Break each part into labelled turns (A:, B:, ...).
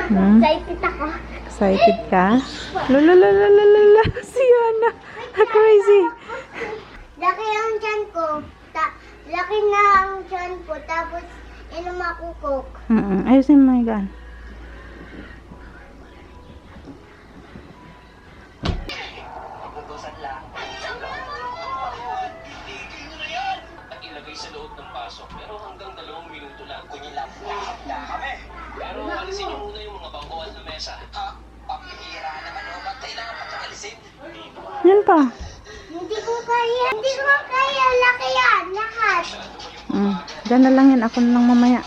A: Excited ako.
B: Excited ka? Lalalalala, si Yana. Crazy.
A: Laki ang tiyan ko. Laki na ang tiyan ko. Tapos, inom ako coke.
B: Ayusin mo yan.
C: Ilagay sa loob ng pasok, pero hanggang 2 minuto lang. Kunilap kami. Pero alisin niyo muna yung mga bangkuan na mesa. Ha? Pamihira naman o, ba't kailangan pa ito alisin?
B: Yan pa.
A: Hindi ko kaya. Hindi ko kaya. Laki yan. Lahat.
B: Diyan na lang yan. Ako na lang mamaya.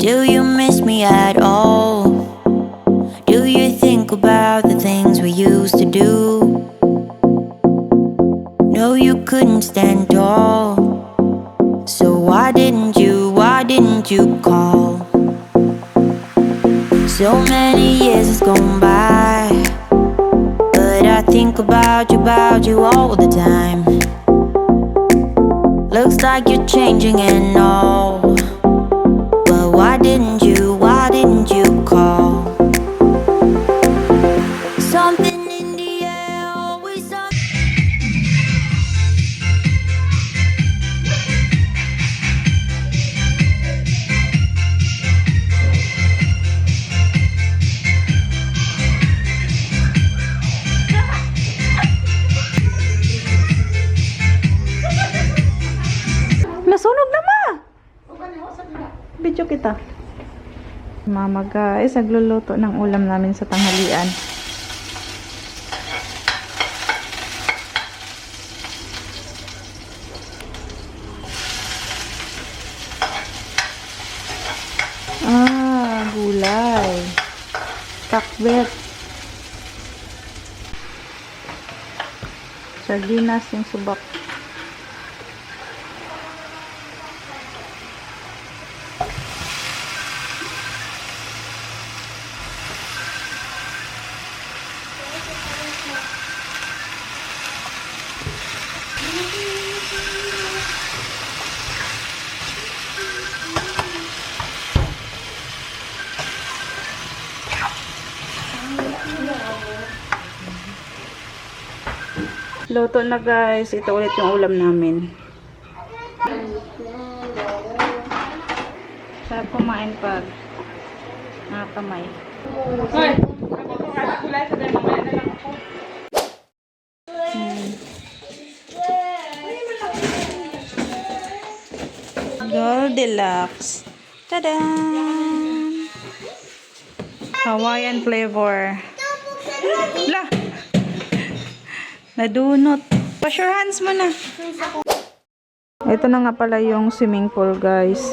D: Do you miss me at all? Do you think about the things we used to do? No, you couldn't stand tall. So why didn't you call? So many years has gone by, but I think about you all the time. Looks like you're changing and all. Why didn't you call? Something in the air, always something.
B: Nasunog na ma! Video kita. Mama guys, nagluluto ng ulam namin sa tanghalian. Gulay. Takbet. Sardinas yung subak. Luto na guys. Ito ulit yung ulam namin. Sarap kumain pag nakakamay.
E: Hoy! Ako kung gulay sa dahil mamaya na lang ako.
B: Goldilocks. Tada! Hawaiian flavor. La! Nadunot. Wash your hands muna. Ito na nga pala yung swimming pool guys.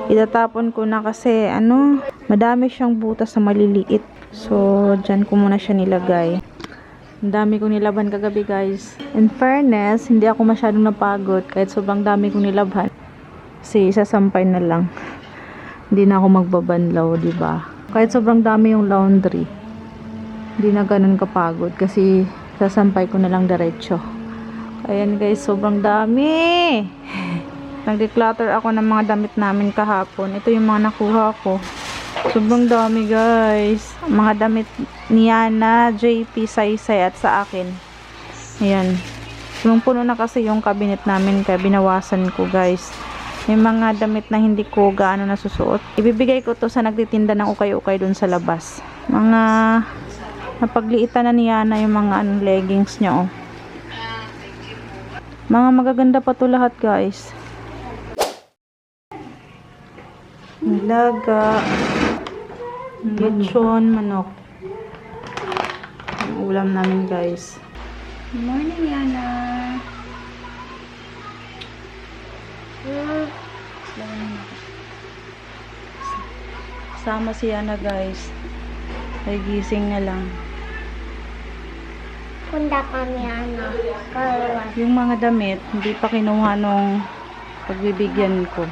B: Itatapon ko na kasi madami siyang butas na maliliit. So, dyan ko muna siya nilagay. Ang dami kong nilaban kagabi guys. In fairness, hindi ako masyadong napagod kahit sobrang dami kong nilaban. Kasi isasampay na lang. Hindi na ako magbabanlaw, diba? Kahit sobrang dami yung laundry. Hindi na ganun kapagod kasi sasampay ko na lang diretso. Ayan guys, sobrang dami. Nag-declutter ako ng mga damit namin kahapon. Ito yung mga nakuha ko. Sobrang dami guys. Mga damit ni Yana, JP, Saysay at sa akin. Ayan. Punong-puno na kasi yung cabinet namin kaya binawasan ko guys. May mga damit na hindi ko gaano nasusuot. Ibibigay ko to sa nagtitinda ng ukay-ukay dun sa labas. Mga napagliitan na niya na yung mga leggings niya, oh. Mga magaganda pa to lahat, guys. Nilaga, lechon, manok. Ang ulam namin, guys. Good morning, Yana. Sama si Yana, guys. Ay gising na lang.
A: Punta kami ano. Karuan.
B: Yung mga damit, hindi pa kinuha nung pagbibigyan ko.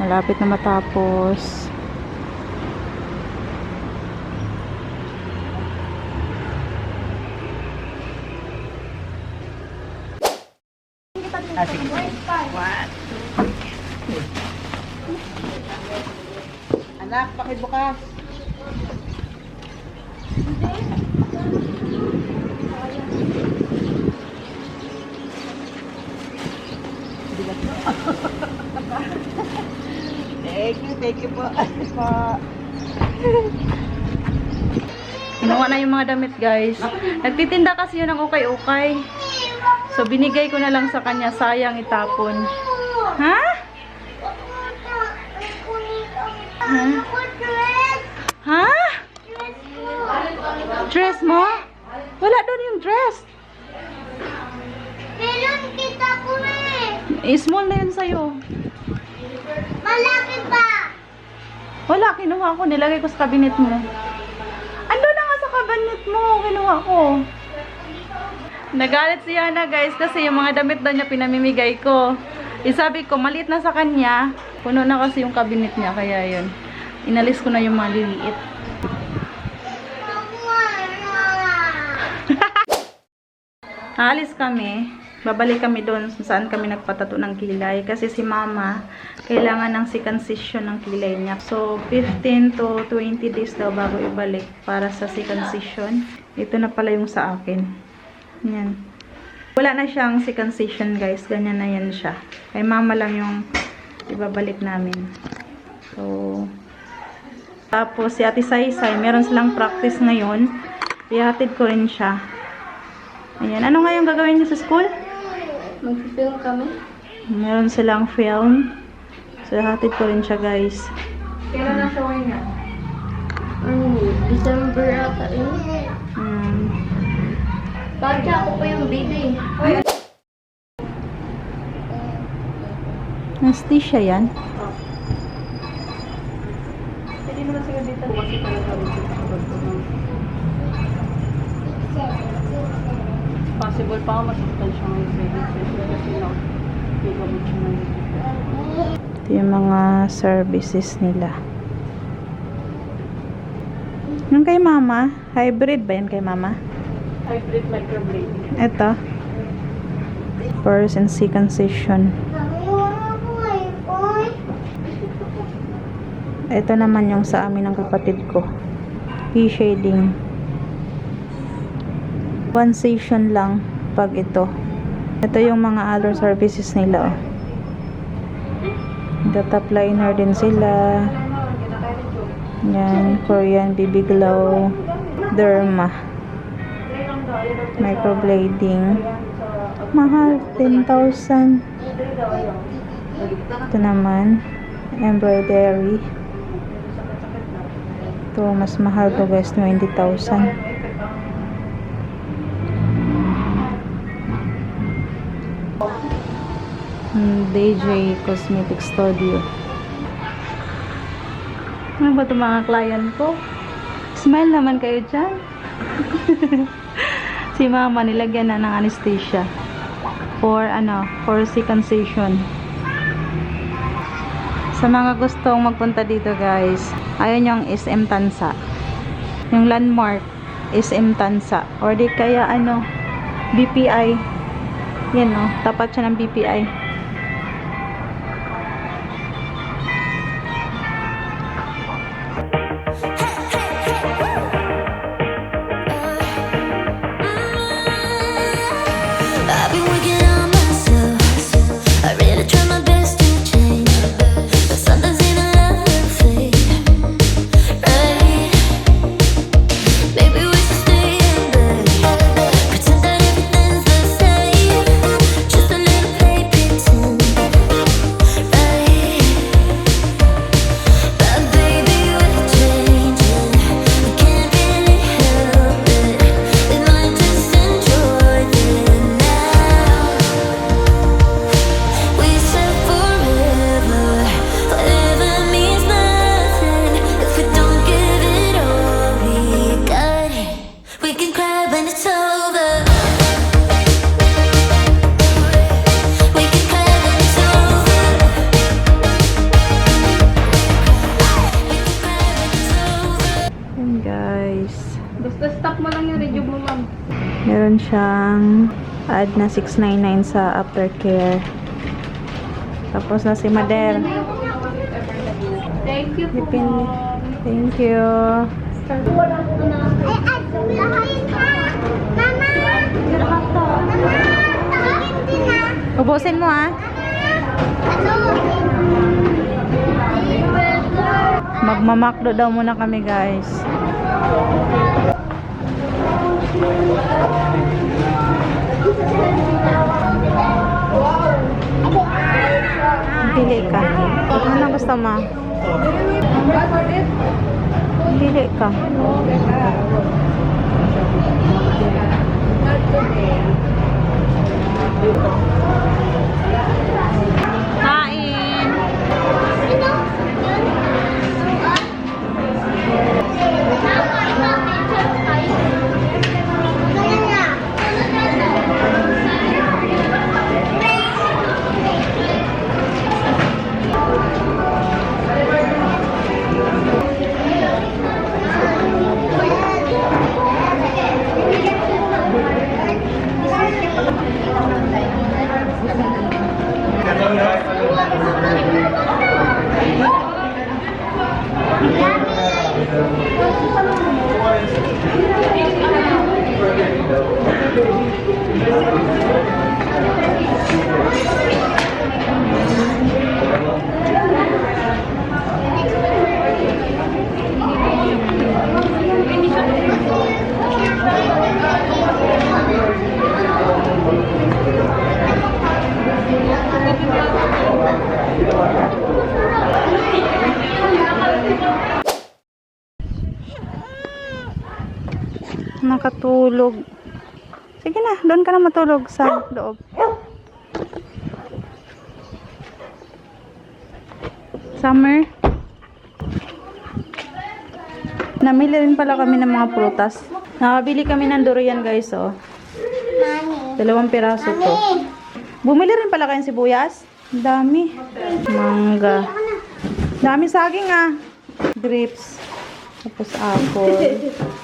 B: Malapit na matapos. Anak, pakibukas. Thank you po. Kinuha na yung mga damit, guys. Nagtitinda kasi yun ng ukay-ukay. So, binigay ko na lang sa kanya. Sayang itapon. Ha? Ha? Ha? Dress mo? Wala doon yung dress.
A: Meron kita ko
B: Small na yun sa'yo.
A: Malaki pa.
B: Wala, kinuha ko. Nilagay ko sa cabinet mo. Ando na nga sa cabinet mo. Kinuha ko. Nagalit si Yana, guys, kasi yung mga damit daw niya pinamimigay ko. Sabi ko, maliit na sa kanya. Puno na kasi yung cabinet niya. Kaya yun. Inalis ko na yung mga liliit. Alis kami. Babalik kami doon saan kami nagpatato ng kilay. Kasi si mama, kailangan ng circumcision ng kilay niya. So, 15 to 20 days daw bago ibalik para sa circumcision. Ito na pala yung sa akin. Yan. Wala na siyang circumcision, guys. Ganyan na yan siya. Kay mama lang yung ibabalik namin. So, tapos si Ate Saysay, meron silang practice ngayon. Ihatid ko rin siya. Ayan. Ano nga yung gagawin niyo sa school?
A: Mag-film kami.
B: Meron silang film. So, hatid ko rin siya, guys.
E: Kailan na showing niya?
A: December ata yun. Bakit ako pa yung baby?
B: Anesthesia yan.
E: Hindi mo na sila dito. Kasi talaga rin possible pa ako masaktan siya ngayon kasi no, hindi ko siya ngayon.
B: Ito yung mga services nila. Yung kay mama, hybrid ba yan kay mama?
E: Hybrid microblading.
B: Ito. First and circumcision. Ito naman yung sa amin ng kapatid ko. P-shading. One session lang pag ito. Ito yung mga other services nila, oh. Data liner din sila. Yan, Korean BB Glow, Derma, microblading. Mahal, 10,000. Ito naman, embroidery. Ito, mas mahal to, guys, 20,000. DJ Cosmetic Studio. Ano ba ito mga client ko? Smile naman kayo dyan. Si mama nilagyan na ng anesthesia. for circumcision. Sa mga gustong magpunta dito guys, ayun yung SM Tansa. Yung landmark, SM Tansa. Or di kaya BPI. Yan tapat siya ng BPI.
D: I've been working on myself. I really try my best to change, but sometimes in a love fade, right? Maybe we should stay in bed, pretend that everything's the same, just a little play pretend, right? But baby, we're changing. We can't really help it. We might just enjoy it now. We said forever, forever means nothing if we don't give it all we got. We can cry when it's over. We can cry when it's over. We can cry when it's over.
B: Yan guys.
E: Basta stop mo lang yung radio mo, ma'am.
B: Meron siyang add na 699 sa aftercare. Tapos na si Mader.
E: Thank you po.
B: Thank you. Ubusin mo Magmamakdo daw muna kami guys. Pili ka. Ano gusto mo? Pili ka. Kain. Nakatulog. Sige na, doon ka na matulog sa loob. Summer. Namili rin pala kami ng mga prutas. Nakabili kami ng durian guys, oh. 2 piraso to. Bumili rin pala kayong sibuyas. Ang dami. Mangga. Dami saging Grapes. Tapos apple.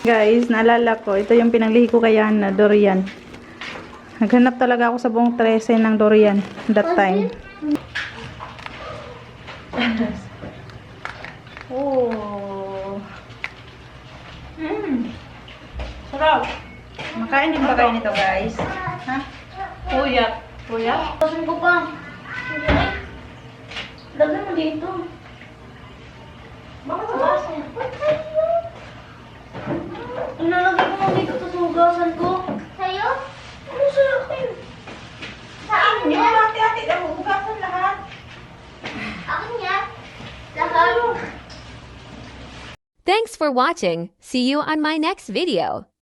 B: Guys, naalala ko. Ito yung pinanglihi ko kay na durian. Naghanap talaga ako sa buong 13 ng durian that time. Oh. Sarap. Makain din ba kayo nito, guys? Ha?
E: Puyat. Puyat?
A: Pasin ko pa. Lagyan mo dito. Bakit sa baso? Nalagay ko mo dito sa hugasan ko. Sa'yo? Ano sa akin? Sa akin yan?
B: Hati-hati na hugasan lahat.
A: Akin yan? Lahat?
F: Thanks for watching. See you on my next video.